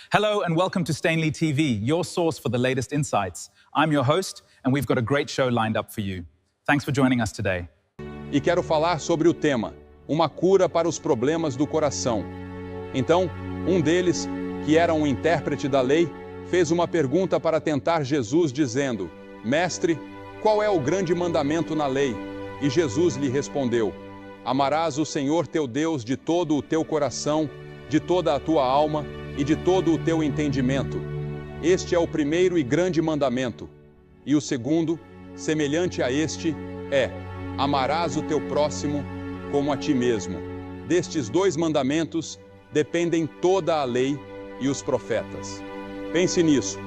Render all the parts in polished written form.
Hello and welcome to Stainly TV, your source for the latest insights. I'm your host and we've got a great show lined up for you. Thanks for joining us today. E quero falar sobre o tema, uma cura para os problemas do coração. Então, um deles, que era um intérprete da lei, fez uma pergunta para tentar Jesus dizendo: Mestre, qual é o grande mandamento na lei? E Jesus lhe respondeu: Amarás o Senhor teu Deus de todo o teu coração, de toda a tua alma e de todo o teu entendimento. Este é o primeiro e grande mandamento. E o segundo, semelhante a este, é: amarás o teu próximo como a ti mesmo. Destes dois mandamentos dependem toda a lei e os profetas. Pense nisso.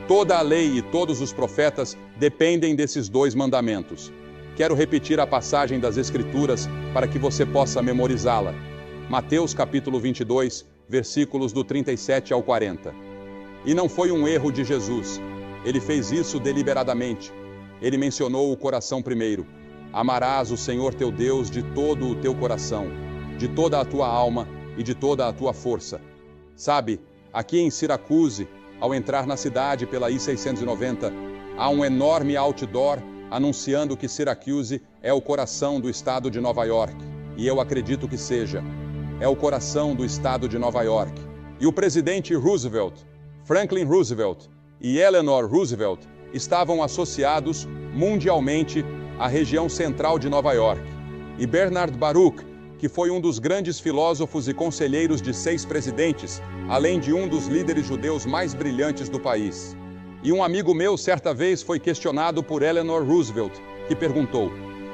Toda a lei e todos os profetas dependem desses dois mandamentos. Quero repetir a passagem das Escrituras para que você possa memorizá-la. Mateus capítulo 22, versículos do 37 ao 40. E não foi um erro de Jesus. Ele fez isso deliberadamente. Ele mencionou o coração primeiro. Amarás o Senhor teu Deus de todo o teu coração, de toda a tua alma e de toda a tua força. Sabe, aqui em Syracuse, ao entrar na cidade pela I-690, há um enorme outdoor anunciando que Syracuse é o coração do estado de Nova York. E eu acredito que seja. É o coração do estado de Nova York. E o presidente Roosevelt, Franklin Roosevelt e Eleanor Roosevelt estavam associados mundialmente à região central de Nova York. E Bernard Baruch, que foi um dos grandes filósofos e conselheiros de 6 presidentes, além de um dos líderes judeus mais brilhantes do país. E um amigo meu certa vez foi questionado por Eleanor Roosevelt, que perguntou: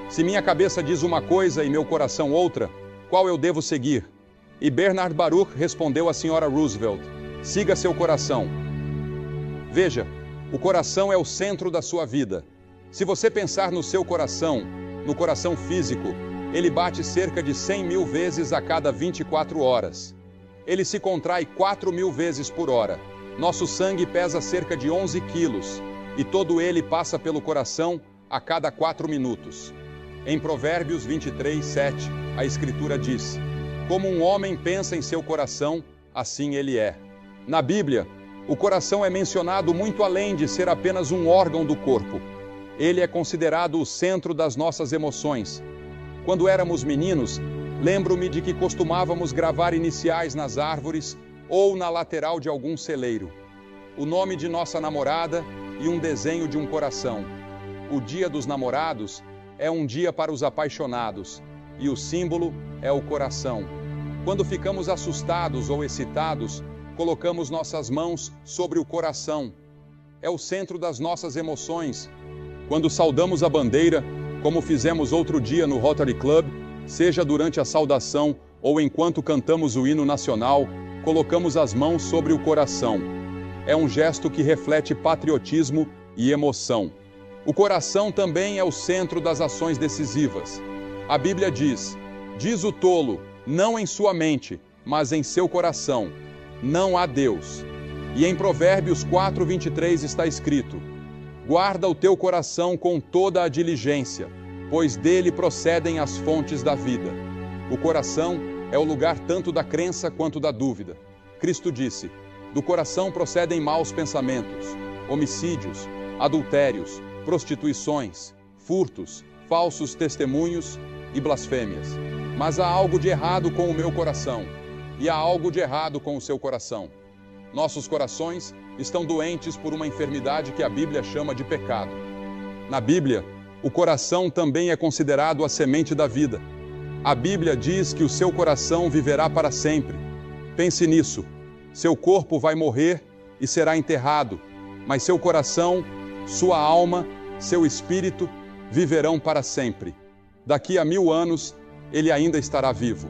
se minha cabeça diz uma coisa e meu coração outra, qual eu devo seguir? E Bernard Baruch respondeu à senhora Roosevelt: siga seu coração. Veja, o coração é o centro da sua vida. Se você pensar no seu coração, no coração físico, ele bate cerca de 100.000 vezes a cada 24 horas. Ele se contrai 4.000 vezes por hora. Nosso sangue pesa cerca de 11 quilos e todo ele passa pelo coração a cada 4 minutos. Em Provérbios 23:7, a Escritura diz: como um homem pensa em seu coração, assim ele é. Na Bíblia, o coração é mencionado muito além de ser apenas um órgão do corpo. Ele é considerado o centro das nossas emoções. Quando éramos meninos, lembro-me de que costumávamos gravar iniciais nas árvores ou na lateral de algum celeiro. O nome de nossa namorada e um desenho de um coração. O Dia dos Namorados é um dia para os apaixonados e o símbolo é o coração. Quando ficamos assustados ou excitados, colocamos nossas mãos sobre o coração. É o centro das nossas emoções. Quando saudamos a bandeira, como fizemos outro dia no Rotary Club, seja durante a saudação ou enquanto cantamos o hino nacional, colocamos as mãos sobre o coração. É um gesto que reflete patriotismo e emoção. O coração também é o centro das ações decisivas. A Bíblia diz: diz o tolo, não em sua mente, mas em seu coração, não há Deus. E em Provérbios 4:23 está escrito: guarda o teu coração com toda a diligência, pois dele procedem as fontes da vida. O coração é o lugar tanto da crença quanto da dúvida. Cristo disse: do coração procedem maus pensamentos, homicídios, adultérios, prostituições, furtos, falsos testemunhos e blasfêmias. Mas há algo de errado com o meu coração, e há algo de errado com o seu coração. Nossos corações estão doentes por uma enfermidade que a Bíblia chama de pecado. Na Bíblia, o coração também é considerado a semente da vida. A Bíblia diz que o seu coração viverá para sempre. Pense nisso. Seu corpo vai morrer e será enterrado, mas seu coração, sua alma, seu espírito viverão para sempre. Daqui a 1000 anos, ele ainda estará vivo.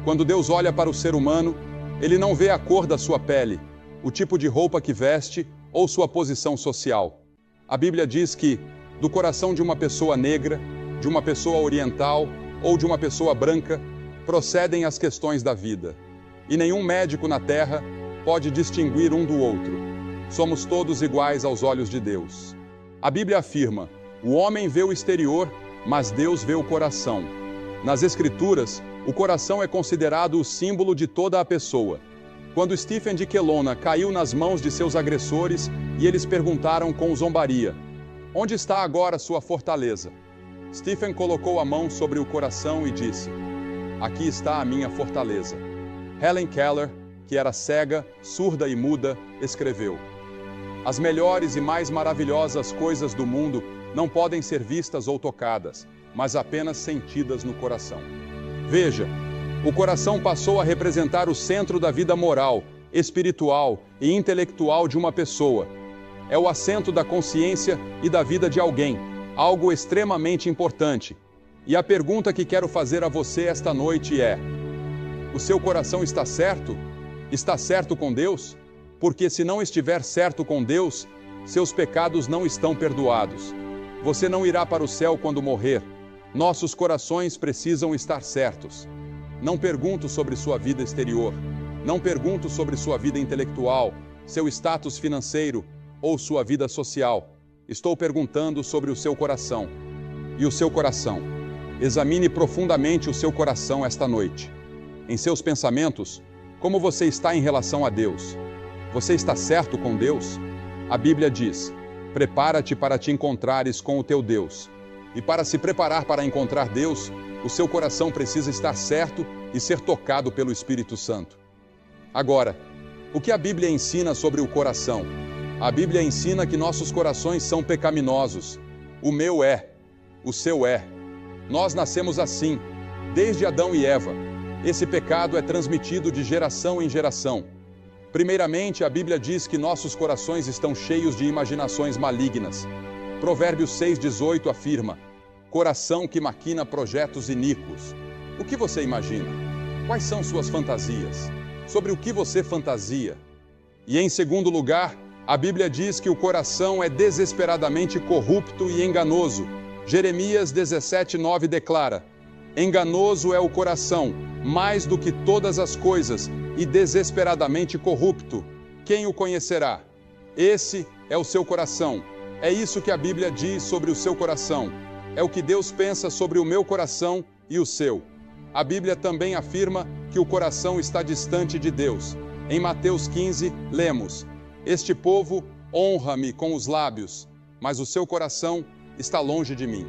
Quando Deus olha para o ser humano, ele não vê a cor da sua pele, o tipo de roupa que veste ou sua posição social. A Bíblia diz que, do coração de uma pessoa negra, de uma pessoa oriental ou de uma pessoa branca, procedem as questões da vida. E nenhum médico na terra pode distinguir um do outro. Somos todos iguais aos olhos de Deus. A Bíblia afirma: o homem vê o exterior, mas Deus vê o coração. Nas Escrituras, o coração é considerado o símbolo de toda a pessoa. quando Stephen de Kelowna caiu nas mãos de seus agressores e eles perguntaram com zombaria: onde está agora sua fortaleza? Stephen colocou a mão sobre o coração e disse: aqui está a minha fortaleza. Helen Keller, que era cega, surda e muda, escreveu: as melhores e mais maravilhosas coisas do mundo não podem ser vistas ou tocadas, mas apenas sentidas no coração. Veja, o coração passou a representar o centro da vida moral, espiritual e intelectual de uma pessoa. É o assento da consciência e da vida de alguém, algo extremamente importante. E a pergunta que quero fazer a você esta noite é: o seu coração está certo? Está certo com Deus? Porque se não estiver certo com Deus, seus pecados não estão perdoados. Você não irá para o céu quando morrer. Nossos corações precisam estar certos. Não pergunto sobre sua vida exterior. Não pergunto sobre sua vida intelectual, seu status financeiro ou sua vida social. Estou perguntando sobre o seu coração. E o seu coração? Examine profundamente o seu coração esta noite. Em seus pensamentos, como você está em relação a Deus? Você está certo com Deus? A Bíblia diz: prepara-te para te encontrares com o teu Deus. E para se preparar para encontrar Deus, o seu coração precisa estar certo e ser tocado pelo Espírito Santo. Agora, o que a Bíblia ensina sobre o coração? A Bíblia ensina que nossos corações são pecaminosos. O meu é, o seu é. Nós nascemos assim, desde Adão e Eva. Esse pecado é transmitido de geração em geração. Primeiramente, a Bíblia diz que nossos corações estão cheios de imaginações malignas. Provérbios 6,18 afirma: coração que maquina projetos iníquos. O que você imagina? Quais são suas fantasias? Sobre o que você fantasia? E em segundo lugar, a Bíblia diz que o coração é desesperadamente corrupto e enganoso. Jeremias 17,9 declara: enganoso é o coração, mais do que todas as coisas, e desesperadamente corrupto. Quem o conhecerá? Esse é o seu coração. É isso que a Bíblia diz sobre o seu coração. É o que Deus pensa sobre o meu coração e o seu. A Bíblia também afirma que o coração está distante de Deus. Em Mateus 15, lemos: este povo honra-me com os lábios, mas o seu coração está longe de mim.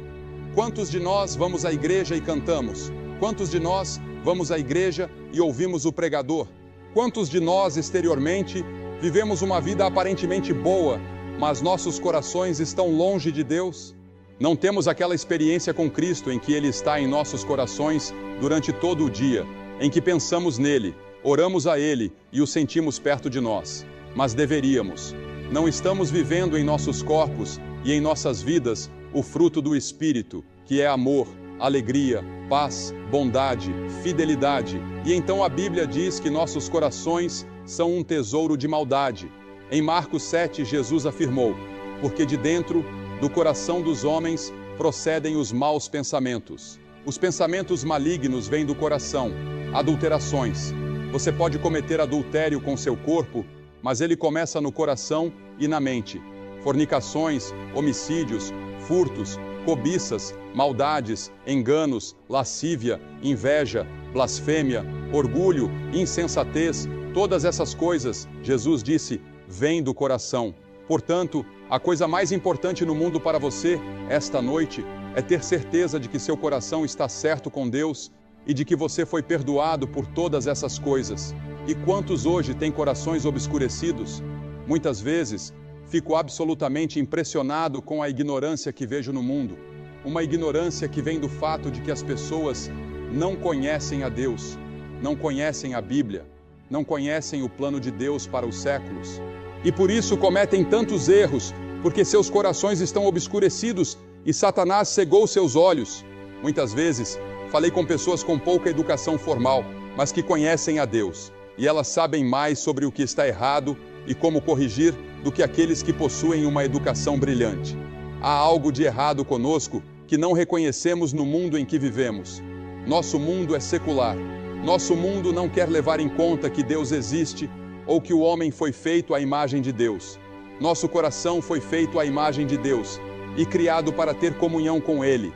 Quantos de nós vamos à igreja e cantamos? Quantos de nós vamos à igreja e ouvimos o pregador? Quantos de nós, exteriormente, vivemos uma vida aparentemente boa, mas nossos corações estão longe de Deus? Não temos aquela experiência com Cristo em que Ele está em nossos corações durante todo o dia, em que pensamos nele, oramos a Ele e o sentimos perto de nós. Mas deveríamos. Não estamos vivendo em nossos corpos e em nossas vidas o fruto do Espírito, que é amor, alegria, paz, bondade, fidelidade. E então a Bíblia diz que nossos corações são um tesouro de maldade. Em Marcos 7, Jesus afirmou: porque de dentro do coração dos homens procedem os maus pensamentos. Os pensamentos malignos vêm do coração. Adulterações. Você pode cometer adultério com seu corpo, mas ele começa no coração e na mente. Fornicações, homicídios, furtos, cobiças, maldades, enganos, lascívia, inveja, blasfêmia, orgulho, insensatez, todas essas coisas, Jesus disse, vêm do coração. Portanto, a coisa mais importante no mundo para você, esta noite, é ter certeza de que seu coração está certo com Deus e de que você foi perdoado por todas essas coisas. E quantos hoje têm corações obscurecidos? Muitas vezes, fico absolutamente impressionado com a ignorância que vejo no mundo. Uma ignorância que vem do fato de que as pessoas não conhecem a Deus, não conhecem a Bíblia, não conhecem o plano de Deus para os séculos. E por isso cometem tantos erros, porque seus corações estão obscurecidos e Satanás cegou seus olhos. Muitas vezes, falei com pessoas com pouca educação formal, mas que conhecem a Deus. E elas sabem mais sobre o que está errado e como corrigir do que aqueles que possuem uma educação brilhante. Há algo de errado conosco que não reconhecemos no mundo em que vivemos. Nosso mundo é secular. Nosso mundo não quer levar em conta que Deus existe ou que o homem foi feito à imagem de Deus. Nosso coração foi feito à imagem de Deus e criado para ter comunhão com Ele.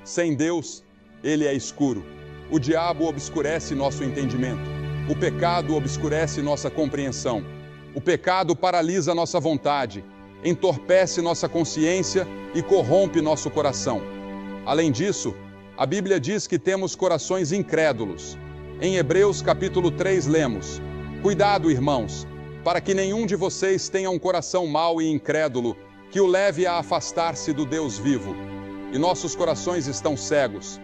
Sem Deus, Ele é escuro. O diabo obscurece nosso entendimento. O pecado obscurece nossa compreensão. O pecado paralisa nossa vontade, entorpece nossa consciência e corrompe nosso coração. Além disso, a Bíblia diz que temos corações incrédulos. Em Hebreus capítulo 3 lemos: Cuidado, irmãos, para que nenhum de vocês tenha um coração mau e incrédulo, que o leve a afastar-se do Deus vivo. E nossos corações estão cegos.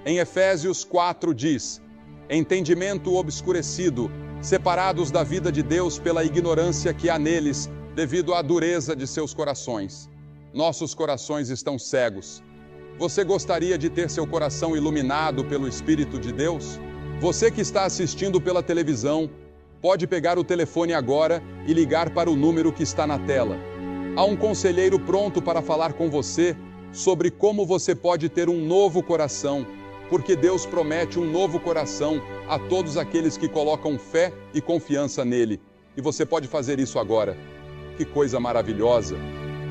Em Efésios 4 diz: Entendimento obscurecido, separados da vida de Deus pela ignorância que há neles, devido à dureza de seus corações. Nossos corações estão cegos. Você gostaria de ter seu coração iluminado pelo Espírito de Deus? Você que está assistindo pela televisão, pode pegar o telefone agora e ligar para o número que está na tela. Há um conselheiro pronto para falar com você sobre como você pode ter um novo coração, porque Deus promete um novo coração a todos aqueles que colocam fé e confiança nele. E você pode fazer isso agora. Que coisa maravilhosa!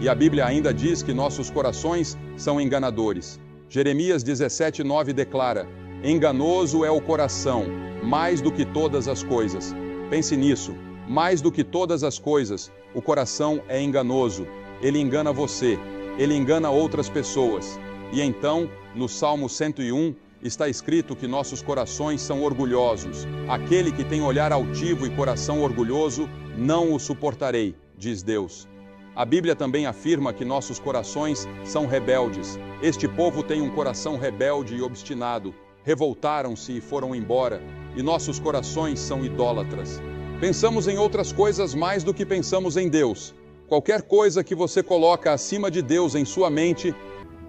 E a Bíblia ainda diz que nossos corações são enganadores. Jeremias 17:9 declara: Enganoso é o coração, mais do que todas as coisas. Pense nisso, mais do que todas as coisas, o coração é enganoso. Ele engana você, ele engana outras pessoas. E então, no Salmo 101, está escrito que nossos corações são orgulhosos. Aquele que tem olhar altivo e coração orgulhoso, não o suportarei, diz Deus. A Bíblia também afirma que nossos corações são rebeldes. Este povo tem um coração rebelde e obstinado. Revoltaram-se e foram embora, e nossos corações são idólatras. Pensamos em outras coisas mais do que pensamos em Deus. Qualquer coisa que você coloca acima de Deus em sua mente.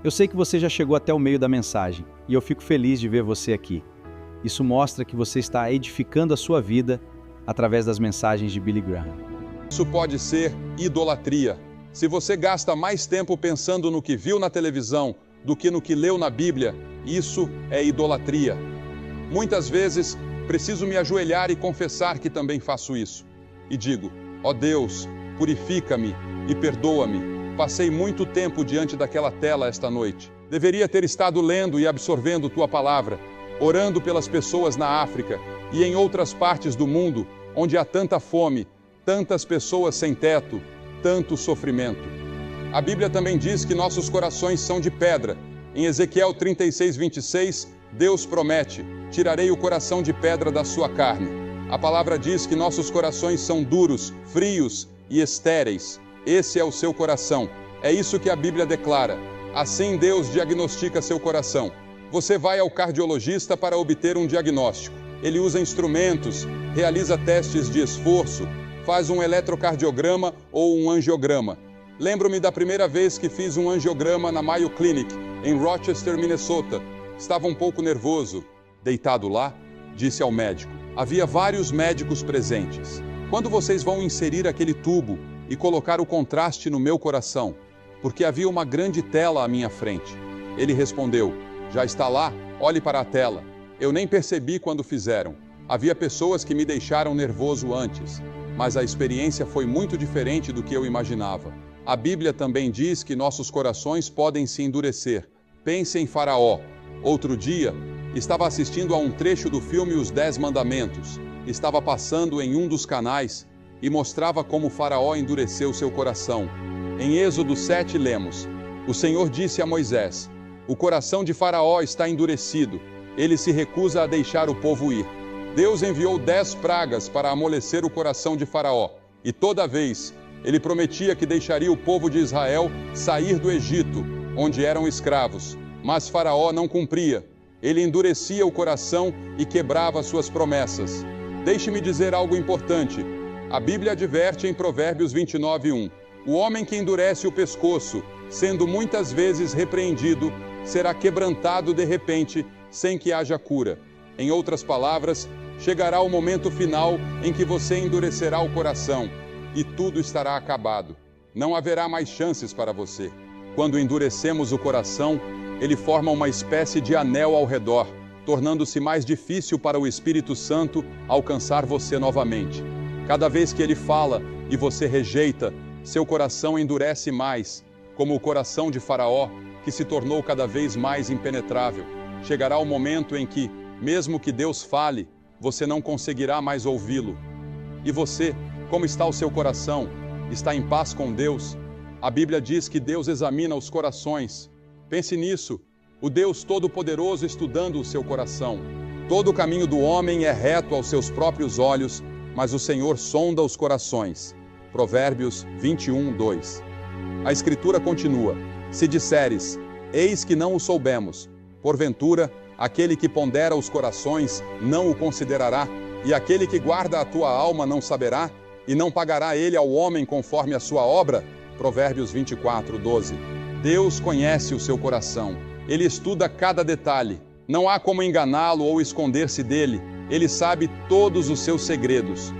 Eu sei que você já chegou até o meio da mensagem, e eu fico feliz de ver você aqui. Isso mostra que você está edificando a sua vida através das mensagens de Billy Graham. Isso pode ser idolatria. Se você gasta mais tempo pensando no que viu na televisão do que no que leu na Bíblia, isso é idolatria. Muitas vezes, preciso me ajoelhar e confessar que também faço isso. E digo: ó Deus, purifica-me e perdoa-me. Passei muito tempo diante daquela tela esta noite. Deveria ter estado lendo e absorvendo tua palavra, orando pelas pessoas na África e em outras partes do mundo, onde há tanta fome, tantas pessoas sem teto, tanto sofrimento. A Bíblia também diz que nossos corações são de pedra. Em Ezequiel 36:26, Deus promete: tirarei o coração de pedra da sua carne. A palavra diz que nossos corações são duros, frios e estéreis. Esse é o seu coração. É isso que a Bíblia declara. Assim Deus diagnostica seu coração. Você vai ao cardiologista para obter um diagnóstico. Ele usa instrumentos, realiza testes de esforço, faz um eletrocardiograma ou um angiograma. Lembro-me da primeira vez que fiz um angiograma na Mayo Clinic, em Rochester, Minnesota. Estava um pouco nervoso. Deitado lá, disse ao médico. Havia vários médicos presentes. Quando vocês vão inserir aquele tubo e colocar o contraste no meu coração? Porque havia uma grande tela à minha frente. Ele respondeu: já está lá, olhe para a tela. Eu nem percebi quando fizeram. Havia pessoas que me deixaram nervoso antes, mas a experiência foi muito diferente do que eu imaginava. A Bíblia também diz que nossos corações podem se endurecer. Pense em Faraó. Outro dia, estava assistindo a um trecho do filme Os 10 Mandamentos. Estava passando em um dos canais e mostrava como Faraó endureceu seu coração. Em Êxodo 7 lemos: o Senhor disse a Moisés: o coração de Faraó está endurecido. Ele se recusa a deixar o povo ir. Deus enviou 10 pragas para amolecer o coração de Faraó. E toda vez, ele prometia que deixaria o povo de Israel sair do Egito, onde eram escravos. Mas Faraó não cumpria. Ele endurecia o coração e quebrava suas promessas. Deixe-me dizer algo importante. A Bíblia adverte em Provérbios 29:1. O homem que endurece o pescoço, sendo muitas vezes repreendido, será quebrantado de repente, sem que haja cura. Em outras palavras, chegará o momento final em que você endurecerá o coração e tudo estará acabado. Não haverá mais chances para você. Quando endurecemos o coração, ele forma uma espécie de anel ao redor, tornando-se mais difícil para o Espírito Santo alcançar você novamente. Cada vez que ele fala e você rejeita, seu coração endurece mais, como o coração de Faraó, que se tornou cada vez mais impenetrável. Chegará o momento em que, mesmo que Deus fale, você não conseguirá mais ouvi-lo. E você, como está o seu coração? Está em paz com Deus? A Bíblia diz que Deus examina os corações. Pense nisso, o Deus Todo-Poderoso estudando o seu coração. Todo o caminho do homem é reto aos seus próprios olhos, mas o Senhor sonda os corações. Provérbios 21, 2. A Escritura continua: se disseres, eis que não o soubemos, porventura, aquele que pondera os corações não o considerará, e aquele que guarda a tua alma não saberá, e não pagará ele ao homem conforme a sua obra? Provérbios 24, 12. Deus conhece o seu coração. Ele estuda cada detalhe. Não há como enganá-lo ou esconder-se dele. Ele sabe todos os seus segredos.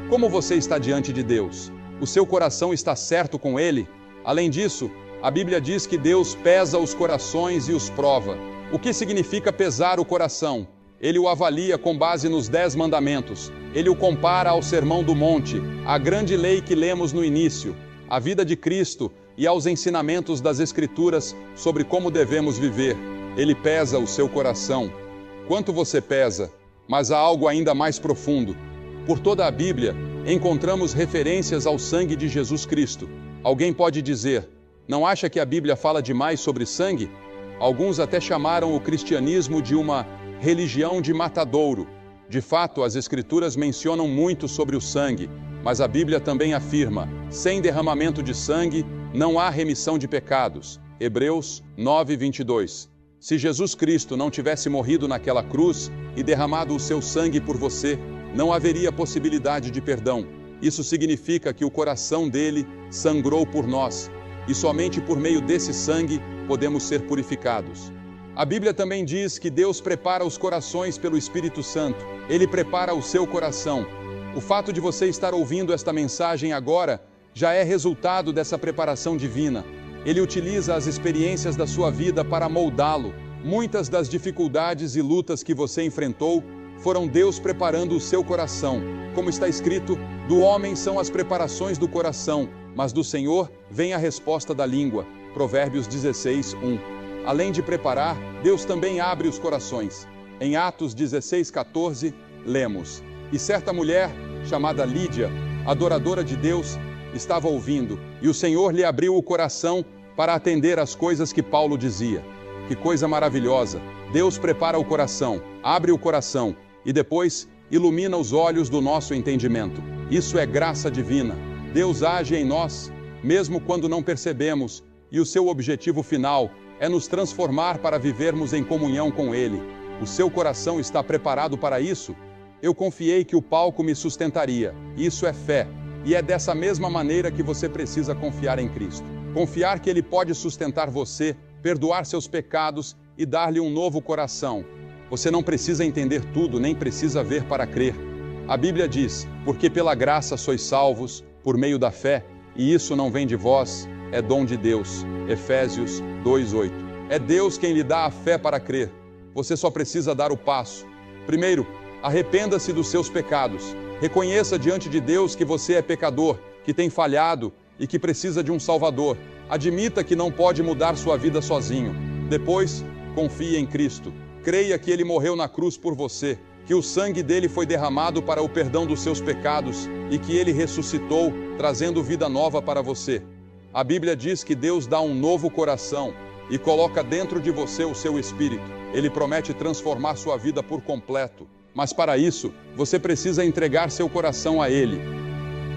Como você está diante de Deus? O seu coração está certo com ele? Além disso, a Bíblia diz que Deus pesa os corações e os prova. O que significa pesar o coração? Ele o avalia com base nos 10 mandamentos. Ele o compara ao Sermão do Monte, à grande lei que lemos no início, à vida de Cristo e aos ensinamentos das Escrituras sobre como devemos viver. Ele pesa o seu coração. Quanto você pesa? Mas há algo ainda mais profundo. Por toda a Bíblia, encontramos referências ao sangue de Jesus Cristo. Alguém pode dizer, não acha que a Bíblia fala demais sobre sangue? Alguns até chamaram o cristianismo de uma religião de matadouro. De fato, as Escrituras mencionam muito sobre o sangue, mas a Bíblia também afirma, sem derramamento de sangue, não há remissão de pecados. Hebreus 9, 22. Se Jesus Cristo não tivesse morrido naquela cruz e derramado o seu sangue por você, não haveria possibilidade de perdão. Isso significa que o coração dele sangrou por nós, e somente por meio desse sangue podemos ser purificados. A Bíblia também diz que Deus prepara os corações pelo Espírito Santo. Ele prepara o seu coração. O fato de você estar ouvindo esta mensagem agora já é resultado dessa preparação divina. Ele utiliza as experiências da sua vida para moldá-lo. Muitas das dificuldades e lutas que você enfrentou foram Deus preparando o seu coração. Como está escrito, do homem são as preparações do coração, mas do Senhor vem a resposta da língua. Provérbios 16, 1. Além de preparar, Deus também abre os corações. Em Atos 16, 14, lemos: e certa mulher, chamada Lídia, adoradora de Deus, estava ouvindo, e o Senhor lhe abriu o coração para atender às coisas que Paulo dizia. Que coisa maravilhosa! Deus prepara o coração, abre o coração e depois ilumina os olhos do nosso entendimento. Isso é graça divina. Deus age em nós, mesmo quando não percebemos, e o seu objetivo final é nos transformar para vivermos em comunhão com Ele. O seu coração está preparado para isso? Eu confiei que o palco me sustentaria. Isso é fé. E é dessa mesma maneira que você precisa confiar em Cristo. Confiar que Ele pode sustentar você, perdoar seus pecados e dar-lhe um novo coração. Você não precisa entender tudo, nem precisa ver para crer. A Bíblia diz, porque pela graça sois salvos, por meio da fé, e isso não vem de vós, é dom de Deus. Efésios 2:8. É Deus quem lhe dá a fé para crer. Você só precisa dar o passo. Primeiro, arrependa-se dos seus pecados. Reconheça diante de Deus que você é pecador, que tem falhado e que precisa de um Salvador. Admita que não pode mudar sua vida sozinho. Depois, confie em Cristo. Creia que Ele morreu na cruz por você, que o sangue dele foi derramado para o perdão dos seus pecados e que Ele ressuscitou, trazendo vida nova para você. A Bíblia diz que Deus dá um novo coração e coloca dentro de você o seu espírito. Ele promete transformar sua vida por completo. Mas para isso, você precisa entregar seu coração a Ele.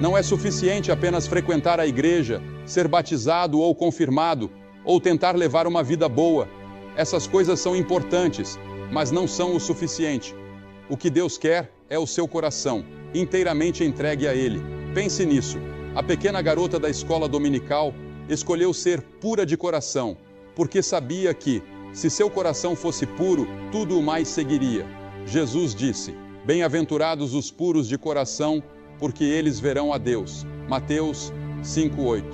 Não é suficiente apenas frequentar a igreja, ser batizado ou confirmado, ou tentar levar uma vida boa. Essas coisas são importantes, mas não são o suficiente. O que Deus quer é o seu coração, inteiramente entregue a Ele. Pense nisso. A pequena garota da escola dominical escolheu ser pura de coração, porque sabia que, se seu coração fosse puro, tudo o mais seguiria. Jesus disse, bem-aventurados os puros de coração, porque eles verão a Deus. Mateus 5:8.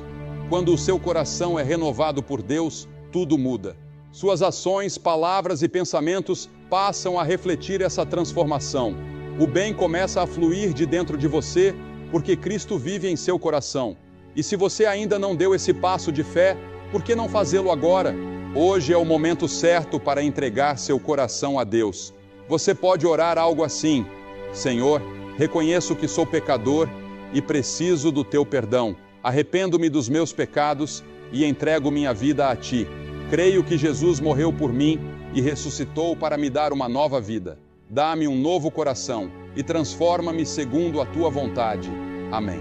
Quando o seu coração é renovado por Deus, tudo muda. Suas ações, palavras e pensamentos passam a refletir essa transformação. O bem começa a fluir de dentro de você, porque Cristo vive em seu coração. E se você ainda não deu esse passo de fé, por que não fazê-lo agora? Hoje é o momento certo para entregar seu coração a Deus. Você pode orar algo assim: Senhor, reconheço que sou pecador e preciso do teu perdão. Arrependo-me dos meus pecados e entrego minha vida a ti. Creio que Jesus morreu por mim e ressuscitou para me dar uma nova vida. Dá-me um novo coração e transforma-me segundo a tua vontade. Amém.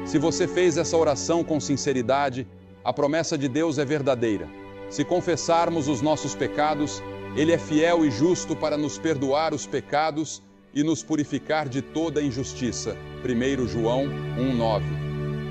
Se você fez essa oração com sinceridade, a promessa de Deus é verdadeira. Se confessarmos os nossos pecados, Ele é fiel e justo para nos perdoar os pecados e nos purificar de toda injustiça. 1 João 1,9.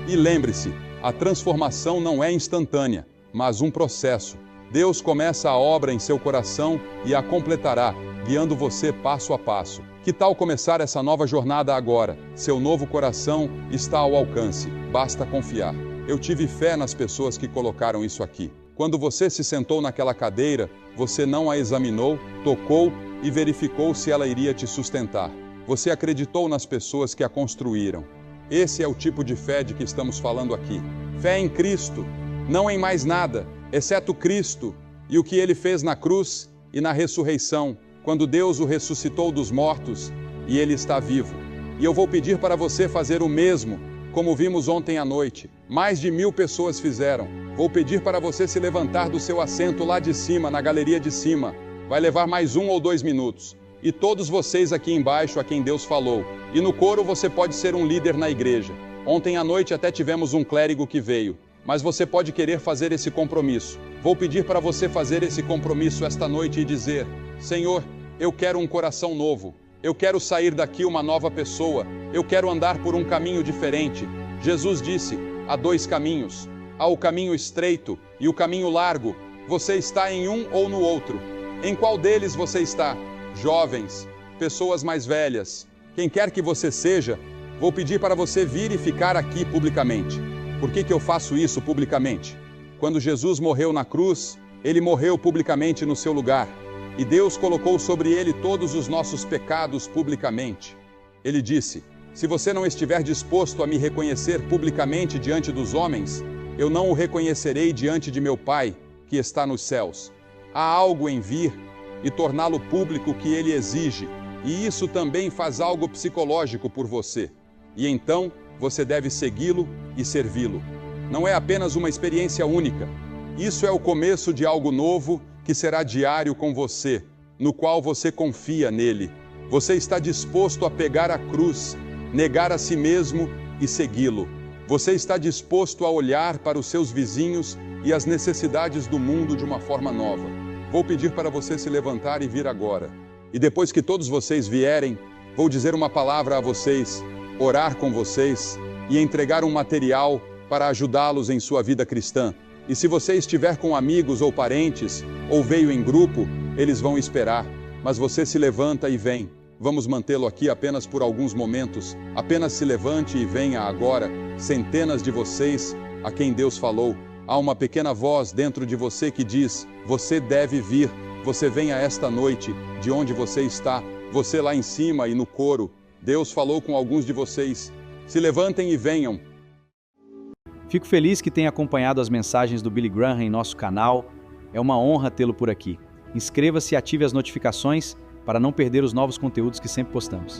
E lembre-se, a transformação não é instantânea, mas um processo. Deus começa a obra em seu coração e a completará, guiando você passo a passo. Que tal começar essa nova jornada agora? Seu novo coração está ao alcance, basta confiar. Eu tive fé nas pessoas que colocaram isso aqui. Quando você se sentou naquela cadeira, você não a examinou, tocou e verificou se ela iria te sustentar. Você acreditou nas pessoas que a construíram. Esse é o tipo de fé de que estamos falando aqui. Fé em Cristo, não em mais nada, exceto Cristo e o que Ele fez na cruz e na ressurreição, quando Deus o ressuscitou dos mortos e Ele está vivo. E eu vou pedir para você fazer o mesmo, como vimos ontem à noite. Mais de 1000 pessoas fizeram. Vou pedir para você se levantar do seu assento lá de cima, na galeria de cima. Vai levar mais 1 ou 2 minutos. E todos vocês aqui embaixo a quem Deus falou. E no coro você pode ser um líder na igreja. Ontem à noite até tivemos um clérigo que veio. Mas você pode querer fazer esse compromisso. Vou pedir para você fazer esse compromisso esta noite e dizer: Senhor, eu quero um coração novo. Eu quero sair daqui uma nova pessoa. Eu quero andar por um caminho diferente. Jesus disse: há 2 caminhos. Há o caminho estreito e o caminho largo. Você está em um ou no outro. Em qual deles você está? Jovens, pessoas mais velhas, quem quer que você seja, vou pedir para você vir e ficar aqui publicamente. Por que eu faço isso publicamente? Quando Jesus morreu na cruz, Ele morreu publicamente no seu lugar. E Deus colocou sobre Ele todos os nossos pecados publicamente. Ele disse: se você não estiver disposto a me reconhecer publicamente diante dos homens, eu não o reconhecerei diante de meu Pai, que está nos céus. Há algo em vir e torná-lo público que Ele exige, e isso também faz algo psicológico por você. E então, você deve segui-lo e servi-lo. Não é apenas uma experiência única. Isso é o começo de algo novo que será diário com você, no qual você confia nele. Você está disposto a pegar a cruz, negar a si mesmo e segui-lo. Você está disposto a olhar para os seus vizinhos e as necessidades do mundo de uma forma nova. Vou pedir para você se levantar e vir agora. E depois que todos vocês vierem, vou dizer uma palavra a vocês, orar com vocês e entregar um material para ajudá-los em sua vida cristã. E se você estiver com amigos ou parentes, ou veio em grupo, eles vão esperar. Mas você se levanta e vem. Vamos mantê-lo aqui apenas por alguns momentos. Apenas se levante e venha agora. Centenas de vocês a quem Deus falou. Há uma pequena voz dentro de você que diz: você deve vir. Você venha esta noite, de onde você está. Você lá em cima e no coro. Deus falou com alguns de vocês. Se levantem e venham. Fico feliz que tenha acompanhado as mensagens do Billy Graham em nosso canal. É uma honra tê-lo por aqui. Inscreva-se e ative as notificações para não perder os novos conteúdos que sempre postamos.